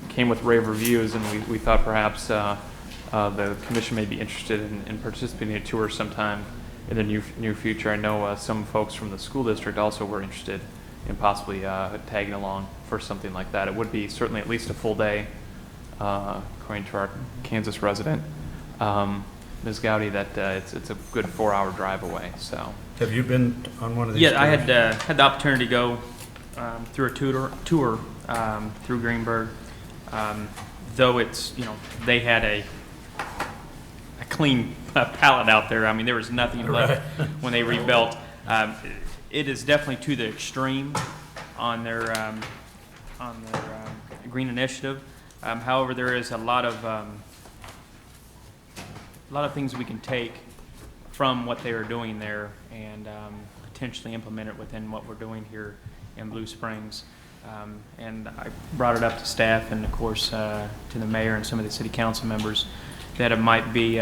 came with rave reviews, and we thought perhaps the commission may be interested in participating in a tour sometime in the near future. I know some folks from the school district also were interested in possibly tagging along for something like that. It would be certainly at least a full day, according to our Kansas resident, Ms. Gowdy, that it's a good 4-hour drive away. So, have you been on one of these Yeah, I tours? had the opportunity to go through a tour through Greenberg. Though it's, they had a clean palette out there. I mean, there was nothing left when they rebuilt. It is definitely to the extreme on their green initiative. However, there is a lot of things we can take from what they are doing there and potentially implement it within what we're doing here in Blue Springs. And I brought it up to staff and, of course, to the mayor and some of the city council members that it might be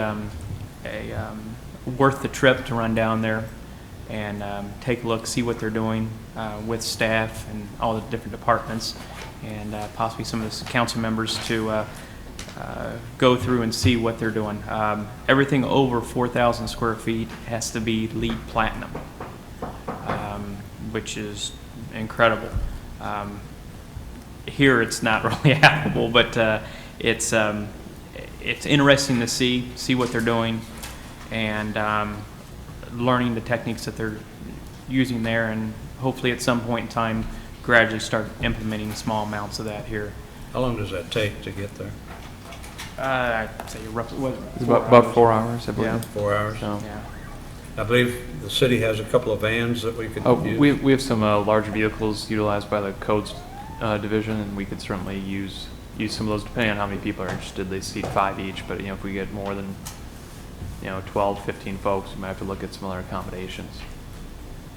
worth the trip to run down there and take a look, see what they're doing with staff and all the different departments, and possibly some of the council members to go through and see what they're doing. Everything over 4,000 square feet has to be LEED Platinum, which is incredible. Here it's not really applicable, but it's interesting to see what they're doing and learning the techniques that they're using there, and hopefully at some point in time gradually start implementing small amounts of that here. How long does that take to get there? I'd say roughly it's about 4 hours, I believe. Yeah. 4 hours? So. Yeah. I believe the city has a couple of vans that we could use. We have some large vehicles utilized by the codes division, and we could certainly use some of those depending on how many people are interested. They seat 5 each, but if we get more than 12, 15 folks, we might have to look at some other accommodations.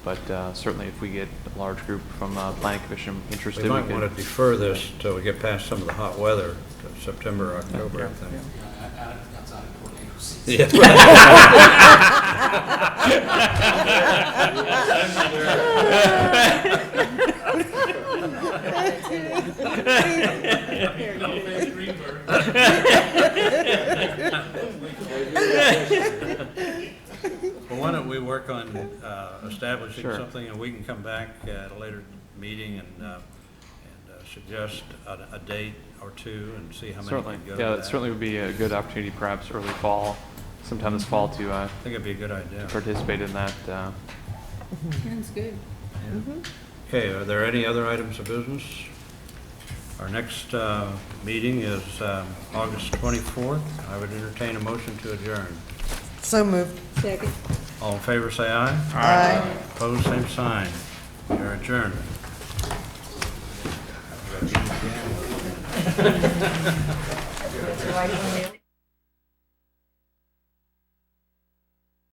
But certainly, if we get a large group from Planning Commission interested, We might could. want to defer this till we get past some of the hot weather, to September, October, I think. Yeah. Well, why don't we work on establishing Sure. something, and we can come back at a later meeting and suggest a date or two and see how many Certainly, can go to yeah, that. it certainly would be a good opportunity, perhaps early fall, sometime this fall, to I think it'd be a good idea. participate in that. Sounds good. Okay, are there any other items of business? Our next meeting is August 24th. I would entertain a motion to adjourn. So moved. Second. All in favor, say aye. Aye. Opposed, same sign. We are adjourned. That's right.